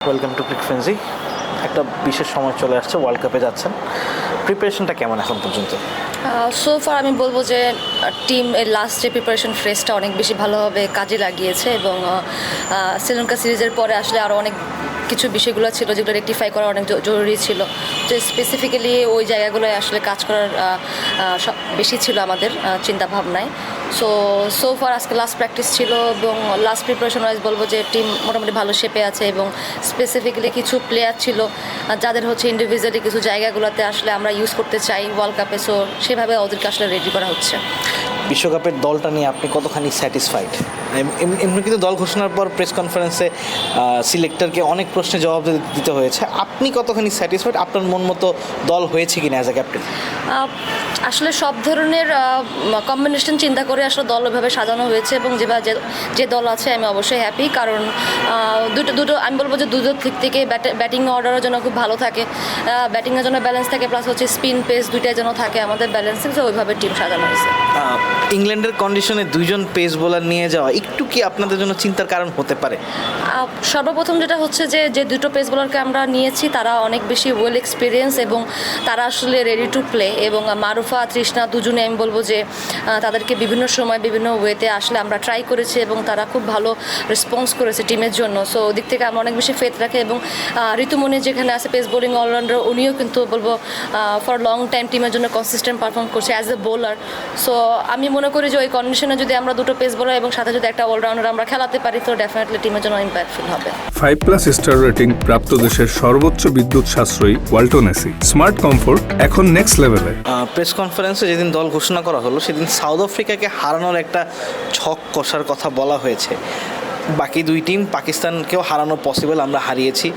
Welcome to frequency. একটা বিশেষ সময় চলে আসছে, ওয়ার্ল্ড কাপে যাচ্ছেন, প্রিপারেশনটা কেমন এখন পর্যন্ত? সো ফার আমি বলবো যে টিম এর লাস্ট যে প্রিপারেশন ফেজটা অনেক বেশি ভালোভাবে কাজে লাগিয়েছে এবং শ্রীলঙ্কা সিরিজের পরে আসলে আরও অনেক কিছু বিষয়গুলো ছিল যেগুলো রেকটিফাই করা অনেক জরুরি ছিল। তো স্পেসিফিক্যালি ওই জায়গাগুলোয় আসলে কাজ করার বেশি ছিল আমাদের চিন্তা ভাবনায়। সো ফার আজকে লাস্ট প্র্যাকটিস ছিল এবং লাস্ট প্রিপারেশন ওয়াইজ বলবো যে টিম মোটামুটি ভালো শেপে আছে এবং স্পেসিফিক্যালি কিছু প্লেয়ার ছিল যাদের হচ্ছে ইন্ডিভিজুয়ালি কিছু জায়গাগুলোতে আসলে আমরা ইউজ করতে চাই ওয়ার্ল্ড কাপে। সো সেভাবে ওদেরকে আসলে রেডি করা হচ্ছে। বিশ্বকাপের দলটা নিয়ে আপনি কতখানি স্যাটিসফাইড? এমনি কিন্তু দল ঘোষণার পর প্রেস কনফারেন্সে সিলেক্টরকে অনেক প্রশ্নের জবাব দিতে হয়েছে, আপনি কতখানি স্যাটিসফাইড? আপনার মন মতো দল হয়েছে কিনা অ্যাজ এ ক্যাপ্টেন? আসলে সব ধরনের কম্বিনেশন চিন্তা করে আসলে দল ওইভাবে সাজানো হয়েছে এবং যে দল আছে আমি অবশ্যই হ্যাপি, কারণ দুটো আমি বলবো যে দুটো দিক থেকে ব্যাটিং অর্ডারের জন্য খুব ভালো থাকে, ব্যাটিংয়ের জন্য ব্যালেন্স থাকে, প্লাস হচ্ছে স্পিন পেস দুইটার জন্য থাকে আমাদের ব্যালেন্সিং। তো ওইভাবে টিম সাজানো হয়েছে। ইংল্যান্ডের কন্ডিশনে দুইজন পেস বোলার নিয়ে যাওয়া একটু কি আপনাদের জন্য চিন্তার কারণ হতে পারে? সর্বপ্রথম যেটা হচ্ছে যে দুটো পেস বোলারকে আমরা নিয়েছি তারা অনেক বেশি ওয়েল এক্সপিরিয়েন্স এবং তারা আসলে রেডি টু প্লে, এবং মারুফা তৃষ্ণা দুজনে আমি বলবো যে তাদেরকে বিভিন্ন সময় বিভিন্ন ওয়েতে আসলে আমরা ট্রাই করেছি এবং তারা খুব ভালো রেসপন্স করেছে টিমের জন্য। সো ওদিক থেকে আমরা অনেক বেশি ফেথ রাখি এবং ঋতুমণি যেখানে আছে পেস বোলিং অলরাউন্ডার, উনিও কিন্তু বলবো ফর লং টাইম টিমের জন্য কনসিস্টেন্ট পারফর্ম করছে অ্যাজ এ বোলার। সো আমি মনে করি যে ওই কন্ডিশনে যদি আমরা দুটো পেস বোলার এবং সাথে যদি একটা অলরাউন্ডার আমরা খেলাতে পারি তো ডেফিনেটলি টিমের জন্য ইম্প্যাক্টফুল হবে। 5+ স্টার রেটিং প্রাপ্ত দেশের সর্বোচ্চ বিদ্যুৎ সাশ্রয়ী ওয়ালটন এসি স্মার্ট কমফোর্ট এখন নেক্সট লেভেলে। প্রেস কনফারেন্সে যেদিন দল ঘোষণা করা হলো সেদিন সাউথ আফ্রিকাকে হারানোর একটা ছক কষার কথা বলা হয়েছে। বাকি দুই টিম পাকিস্তানকেও হারানো পসিবল, আমরা হারিয়েছি।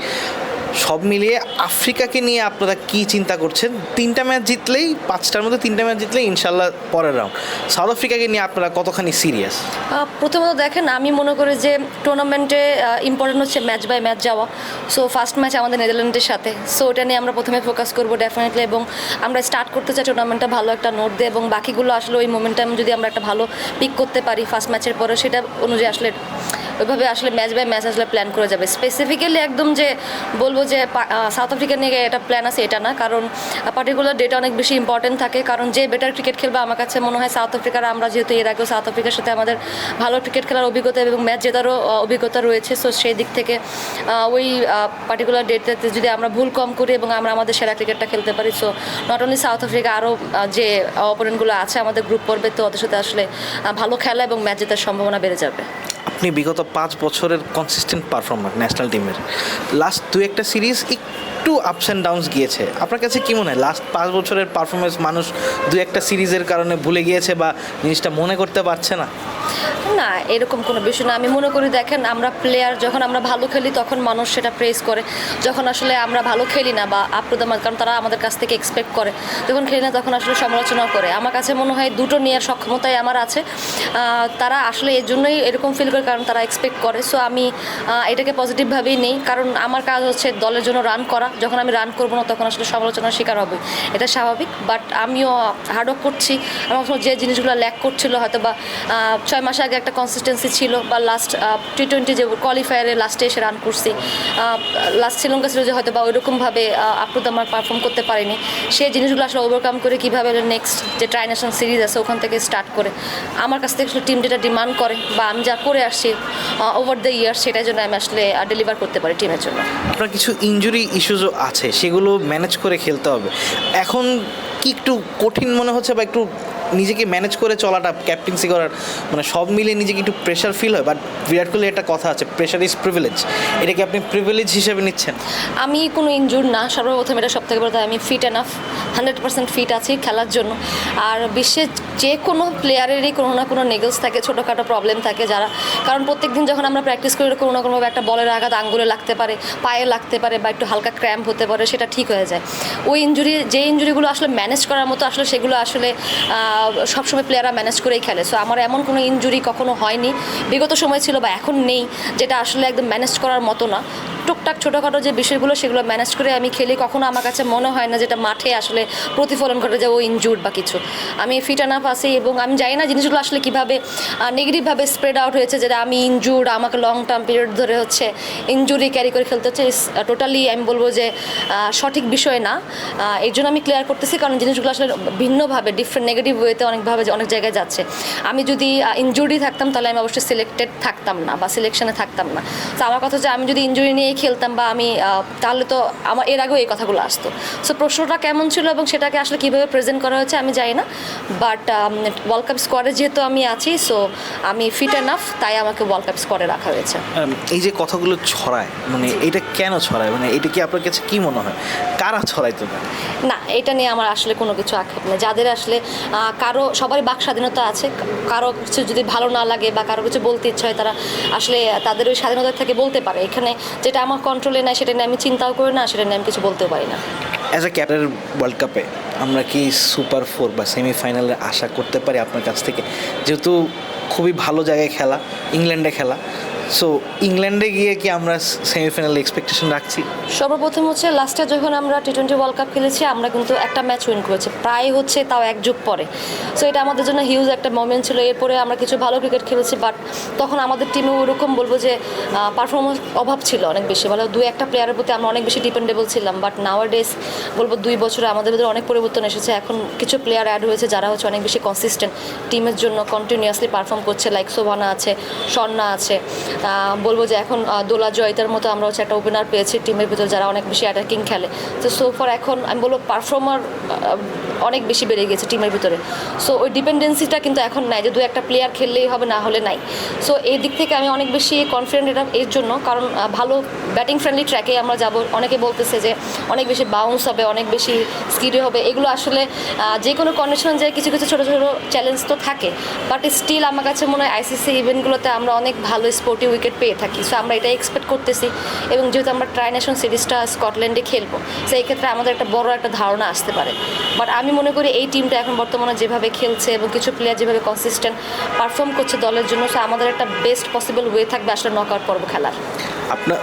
সব মিলিয়ে আফ্রিকাকে নিয়ে আপনারা কি চিন্তা করছেন? 3টা ম্যাচ জিতলেই, 5টার মধ্যে 3টা ম্যাচ জিতলেই ইনশাল্লাহ পরের রাউন্ড। সাউথ আফ্রিকাকে নিয়ে আপনারা কতখানি সিরিয়াস? প্রথমত দেখেন, আমি মনে করি যে টুর্নামেন্টে ইম্পর্টেন্ট হচ্ছে ম্যাচ বাই ম্যাচ যাওয়া। সো ফার্স্ট ম্যাচ আমাদের নেদারল্যান্ডের সাথে, সো ওটা নিয়ে আমরা প্রথমে ফোকাস করবো ডেফিনেটলি, এবং আমরা স্টার্ট করতে চাই টুর্নামেন্টটা ভালো একটা নোট দিয়ে, এবং বাকিগুলো আসলে ওই মোমেন্টাম যদি আমরা একটা ভালো পিক করতে পারি ফার্স্ট ম্যাচের পরে সেটা অনুযায়ী আসলে ওইভাবে আসলে ম্যাচ বাই ম্যাচ আসলে প্ল্যান করা যাবে। স্পেসিফিক্যালি একদম যে বলবো যে সাউথ আফ্রিকা নিয়ে একটা প্ল্যান আছে এটা না, কারণ পার্টিকুলার ডেটা অনেক বেশি ইম্পর্টেন্ট থাকে, কারণ যে বেটার ক্রিকেট খেলবে আমার কাছে মনে হয় সাউথ আফ্রিকার, আমরা যেহেতু এর আগেও সাউথ আফ্রিকার সাথে আমাদের ভালো ক্রিকেট খেলার অভিজ্ঞতা এবং ম্যাচ জেতারও অভিজ্ঞতা রয়েছে। সো সেই দিক থেকে ওই পার্টিকুলার ডেটাতে যদি আমরা ভুল কম করি এবং আমরা আমাদের সেরা ক্রিকেটটা খেলতে পারি, so not only south Africa, আরও যে অপোনেন্টগুলো আছে আমাদের গ্রুপ পর্বে, তো ওদের সাথে আসলে ভালো খেলা এবং ম্যাচ জেতার সম্ভাবনা বেড়ে যাবে। আপনি বিগত 5 বছরের কনসিস্টেন্ট পারফর্মার ন্যাশনাল টিমের, লাস্ট 2-1টা সিরিজ একটু আপস অ্যান্ড ডাউনস গিয়েছে, আপনার কাছে কী মনে হয় লাস্ট 5 বছরের পারফরমেন্স মানুষ 2-1টা সিরিজের কারণে ভুলে গিয়েছে বা জিনিসটা মনে করতে পারছে না? না, এরকম কোনো বিষয় না। আমি মনে করি দেখেন, আমরা প্লেয়ার যখন আমরা ভালো খেলি তখন মানুষ সেটা প্রেস করে, যখন আসলে আমরা ভালো খেলি না বা আপ্রদামান, কারণ তারা আমাদের কাছ থেকে এক্সপেক্ট করে, যখন খেলি না তখন আসলে সমালোচনা করে। আমার কাছে মনে হয় দুটো নেওয়ার সক্ষমতাই আমার আছে। তারা আসলে এর জন্যই এরকম ফিল করে, কারণ তারা এক্সপেক্ট করে। সো আমি এটাকে পজিটিভভাবেই নেই, কারণ আমার কাজ হচ্ছে দলের জন্য রান করা। যখন আমি রান করবো না তখন আসলে সমালোচনার শিকার হবে, এটা স্বাভাবিক। বাট আমিও হার্ডওয়ার্ক করছি। আমার যে জিনিসগুলো ল্যাক করছিল হয়তো বা 6 মাস আগে একটা কনসিস্টেন্সি ছিল, বা লাস্ট T20 যে কোয়ালিফায়ারে লাস্টে এসে রান করছি, লাস্ট শ্রীলঙ্কা সিরিজে হয়তো বা ওইরকমভাবে আমার পারফর্ম করতে পারিনি, সেই জিনিসগুলো আসলে ওভারকাম করে কীভাবে নেক্সট যে ট্রাই ন্যাশনাল সিরিজ আছে ওখান থেকে স্টার্ট করে আমার কাছ থেকে আসলে টিম যেটা ডিমান্ড করে বা আমি যা করে আসছি ওভার দ্য ইয়ার, সেটার জন্য আমি আসলে ডেলিভার করতে পারি টিমের জন্য। আপনার কিছু ইনজুরি ইস্যুসও আছে, সেগুলো ম্যানেজ করে খেলতে হবে। এখন কি একটু কঠিন মনে হচ্ছে বা একটু নিজেকে ম্যানেজ করে চলাটা, ক্যাপ্টেন্সি করার, মানে সব মিলিয়ে নিজেকে একটু প্রেশার ফিল হয়? বাট বিরাট কোহলির একটা কথা আছে, প্রেশার ইজ প্রিভিলেজ, এটাকে আপনি প্রিভিলেজ হিসেবে নিচ্ছেন? আমি কোনো ইনজুর না, সর্বপ্রথম এটা সব থেকে বড়, আমি ফিট এনাফ, 100% ফিট আছি খেলার জন্য। আর বিশ্বের যে কোনো প্লেয়ারেরই কোনো না কোনো নেগলস থাকে, ছোটোখাটো প্রবলেম থাকে যারা, কারণ প্রত্যেক দিন যখন আমরা প্র্যাকটিস করি কোনো না কোনোভাবে একটা বলের আঘাত আঙ্গুলে লাগতে পারে, পায়ে লাগতে পারে, বা একটু হালকা ক্র্যাম্প হতে পারে, সেটা ঠিক হয়ে যায়। ওই যে ইনজুরিগুলো আসলে ম্যানেজ করার মতো আসলে সেগুলো আসলে সবসময় প্লেয়াররা ম্যানেজ করেই খেলে। সো আমার এমন কোনো ইনজুরি কখনো হয়নি, বিগত সময় ছিল বা এখন নেই, যেটা আসলে একদম ম্যানেজ করার মতো না। টুকটাক ছোটোখাটো যে বিষয়গুলো সেগুলো ম্যানেজ করে আমি খেলি। কখনো আমার কাছে মনে হয় না যেটা মাঠে আসলে প্রতিফলন ঘটে যে ও ইনজুর্ড বা কিছু। আমি ফিট আনাফ আছি এবং আমি জানি না জিনিসগুলো আসলে কীভাবে নেগেটিভভাবে স্প্রেড আউট হয়েছে, যেটা আমি ইনজুর্ড, আমাকে লং টার্ম পিরিয়ড ধরে হচ্ছে ইনজুরি ক্যারি করে খেলতে হচ্ছে। টোটালি আমি বলবো যে সঠিক বিষয় না। এই জন্য আমি ক্লিয়ার করতেছি, কারণ জিনিসগুলো আসলে ভিন্নভাবে ডিফারেন্ট নেগেটিভ ওয়েতে অনেকভাবে অনেক জায়গায় যাচ্ছে। আমি যদি ইনজুরি থাকতাম তাহলে আমি অবশ্যই সিলেক্টেড থাকতাম না বা সিলেকশনে থাকতাম না। তো আমার কথা হচ্ছে আমি যদি ইনজুরি নিয়েই খেলতাম বা আমি তাহলে তো আমার এর আগেও এই কথাগুলো আসতো। সো প্রশ্নটা কেমন ছিল এবং সেটাকে আসলে কীভাবে প্রেজেন্ট করা হয়েছে আমি জানি না, বাট ওয়ার্ল্ড কাপ স্কোয়াডে যেহেতু আমি আছি, সো আমি ফিট এনাফ, তাই আমাকে ওয়ার্ল্ড কাপ স্কোয়াডে রাখা হয়েছে। এই যে কথাগুলো ছড়ায়, মানে এটা কেন ছড়ায়, মানে এটা কি আপনার কাছে কি মনে হয়, কারা ছড়ায় তো? না, এটা নিয়ে আমার আসলে কোনো কিছু আক্ষেপ নেই। যাদের আসলে কারো সবারই বাক স্বাধীনতা আছে, কারো কিছু যদি ভালো না লাগে বা কারো কিছু বলতে ইচ্ছা হয় তারা আসলে তাদের ওই স্বাধীনতা থেকে বলতে পারে। এখানে যেটা আমার কন্ট্রোলে নাই সেটা নিয়ে আমি চিন্তাও করি না, সেটা নিয়ে আমি কিছু বলতেও পারি না। অ্যাজ এ ক্যাপ্টেন ওয়ার্ল্ড কাপে আমরা কি সুপার 4 বা সেমিফাইনালের আশা করতে পারি আপনার কাছ থেকে? যেহেতু খুবই ভালো জায়গায় খেলা, ইংল্যান্ডে খেলা, সো ইংল্যান্ডে গিয়ে কি আমরা সেমিফাইনালে এক্সপেকটেশন রাখছি? সর্বপ্রথম হচ্ছে লাস্টে যখন আমরা টি-20 ওয়ার্ল্ড কাপ খেলেছি আমরা কিন্তু একটা ম্যাচ উইন করেছি, প্রায় হচ্ছে তাও এক যুগ পরে। সো এটা আমাদের জন্য হিউজ একটা মোমেন্ট ছিল। এরপরে আমরা কিছু ভালো ক্রিকেট খেলেছি, বাট তখন আমাদের টিমে ওরকম বলবো যে পারফরমেন্স অভাব ছিল অনেক বেশি, বলে 2-1 প্লেয়ারের প্রতি আমরা অনেক বেশি ডিপেন্ডেবল ছিলাম। বাট নাওয়াডেজ বলবো 2 বছরে আমাদের ভিতরে অনেক পরিবর্তন এসেছে। এখন কিছু প্লেয়ার অ্যাড হয়েছে যারা হচ্ছে অনেক বেশি কনসিস্টেন্ট, টিমের জন্য কন্টিনিউয়াসলি পারফর্ম করছে, লাইক শোভানা আছে, স্বর্ণা আছে। বলবো যে এখন দোলা জয়িতার মতো আমরা হচ্ছে একটা ওপেনার পেয়েছি টিমের ভিতর যারা অনেক বেশি অ্যাটাকিং খেলে। তো সোফার এখন আমি বলবো পারফর্মার অনেক বেশি বেড়ে গেছে টিমের ভিতরে। সো ওই ডিপেন্ডেন্সিটা কিন্তু এখন নাই যে 2-1 প্লেয়ার খেললেই হবে, না হলে নাই। সো এই দিক থেকে আমি অনেক বেশি কনফিডেন্ট এটা এর জন্য, কারণ ভালো ব্যাটিং ফ্রেন্ডলি ট্র্যাকে আমরা যাব। অনেকে বলতেছে যে অনেক বেশি বাউন্স হবে, অনেক বেশি স্কিডে হবে। এগুলো আসলে যে কোনো কন্ডিশন যে কিছু কিছু ছোটো ছোটো চ্যালেঞ্জ তো থাকে, বাট স্টিল আমার কাছে মনে হয় আইসিসি ইভেন্টগুলোতে আমরা অনেক ভালো স্পোর্টিভ উইকেট পেয়ে থাকি। সো আমরা এটা এক্সপেক্ট করতেছি, এবং যেহেতু আমরা ট্রাই নেশন সিরিজটা স্কটল্যান্ডে খেলবো, সেই ক্ষেত্রে আমাদের একটা বড় একটা ধারণা আসতে পারে। বাট আমি মনে করি এই টিমটা এখন বর্তমানে যেভাবে খেলছে এবং কিছু প্লেয়ার যেভাবে কনসিস্টেন্ট পারফর্ম করছে দলের জন্য, সো আমাদের একটা বেস্ট পসিবল ওয়ে থাকবে আসলে নকআউট পর্ব খেলার। আপনার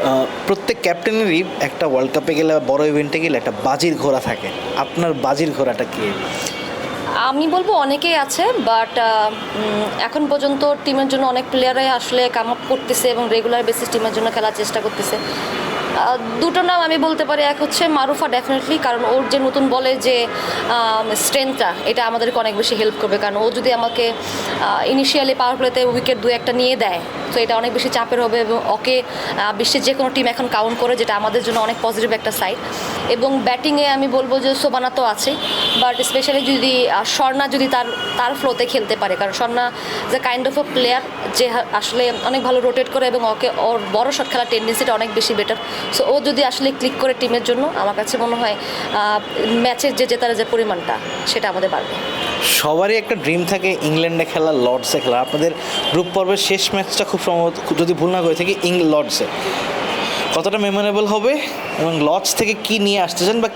প্রত্যেক ক্যাপ্টেনেরই একটা ওয়ার্ল্ড কাপে গেলে বা বড় ইভেন্টে গেলে একটা বাজির ঘোড়া থাকে। আপনার বাজির ঘোড়াটা কি? আমি বলবো অনেকেই আছে, বাট এখন পর্যন্ত টিমের জন্য অনেক প্লেয়ারাই আসলে কাম আপ করতেছে এবং রেগুলার বেসিস টিমের জন্য খেলার চেষ্টা করতেছে। দুটো নাম আমি বলতে পারি। এক হচ্ছে মারুফা, ডেফিনেটলি, কারণ ওর যে নতুন বলে যে স্ট্রেংথটা, এটা আমাদেরকে অনেক বেশি হেল্প করবে। কারণ ও যদি আমাকে ইনিশিয়ালি পাওয়ার প্লেতে উইকেট 2-1টা নিয়ে দেয়, তো এটা অনেক বেশি চাপের হবে এবং ওকে বিশ্বের যে কোনো টিম এখন কাউন্ট করে, যেটা আমাদের জন্য অনেক পজিটিভ একটা সাইড। এবং ব্যাটিংয়ে আমি বলবো যে শোভানা তো আছে, বাট স্পেশালি যদি স্বর্ণা যদি তার ফ্লোতে খেলতে পারে, কারণ স্বর্ণা যে কাইন্ড অফ আ প্লেয়ার যে আসলে অনেক ভালো রোটেট করে এবং ওর বড় শট খেলার টেন্ডেন্সিটা অনেক বেশি বেটার। সো ও যদি আসলে ক্লিক করে টিমের জন্য, আমার কাছে মনে হয় ম্যাচের যে জেতার যে পরিমাণটা সেটা আমাদের বাড়বে। সবারই একটা ড্রিম থাকে ইংল্যান্ডে খেলা, লর্ডসে খেলা। আপনাদের গ্রুপ পর্বের শেষ ম্যাচটা খুব সম্ভবত, যদি ভুল না করে থাকি, লর্ডসে। কতটা মেমোরেবল হবে এবং লর্ডস থেকে কি নিয়ে আসতে চান বা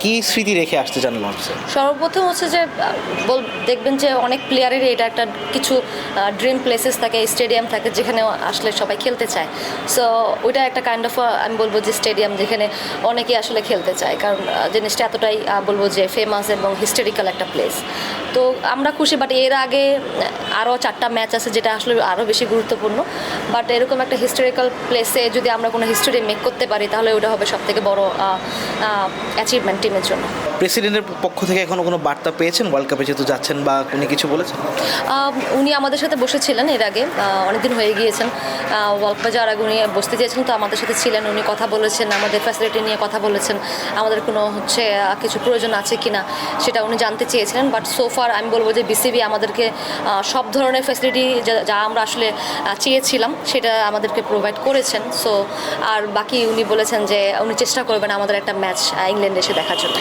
কি স্মৃতি রেখে আসতে চান লর্ডসে? সর্বপ্রথম হচ্ছে যে দেখবেন যে অনেক প্লেয়ারেরই এটা একটা কিছু ড্রিম প্লেসেস থাকে, স্টেডিয়াম থাকে যেখানে আসলে সবাই খেলতে চায়। সো ওইটা একটা কাইন্ড অফ আমি বলবো যে স্টেডিয়াম যেখানে অনেকেই আসলে খেলতে চায়, কারণ জিনিসটা এতটাই বলবো যে ফেমাস এবং হিস্টোরিক্যাল একটা প্লেস। তো আমরা খুশি, বাট এর আগে আরও 4টা ম্যাচ আছে যেটা আসলে আরও বেশি গুরুত্বপূর্ণ। বাট এরকম একটা হিস্টোরিক্যাল প্লেসে যদি আমরা কোনো হিস্টোরি মেক করতে পারি, তাহলে ওটা হবে সবথেকে বড় অ্যাচিভমেন্ট টিমের জন্য। প্রেসিডেন্টের পক্ষ থেকে এখনো কোনো বার্তা পেয়েছেন ওয়ার্ল্ড কাপে যেহেতু যাচ্ছেন, বা উনি কিছু বলেছেন? উনি আমাদের সাথে বসেছিলেন এর আগে, অনেকদিন হয়ে গিয়েছেন। ওয়ার্ল্ড কাপে যাওয়ার আগে উনি বসতে চেয়েছেন, তো আমাদের সাথে ছিলেন। উনি কথা বলেছেন, আমাদের ফ্যাসিলিটি নিয়ে কথা বলেছেন, আমাদের কোনো হচ্ছে কিছু প্রয়োজন আছে কি না সেটা উনি জানতে চেয়েছিলেন। বাট সোফার আমি বলবো যে বিসিবি আমাদেরকে সব ধরনের ফ্যাসিলিটি যা আমরা আসলে চেয়েছিলাম সেটা আমাদেরকে প্রোভাইড করেছেন। সো আর বাকি উনি বলেছেন যে উনি চেষ্টা করবেন আমাদের একটা ম্যাচ ইংল্যান্ডে এসে দেখার জন্য।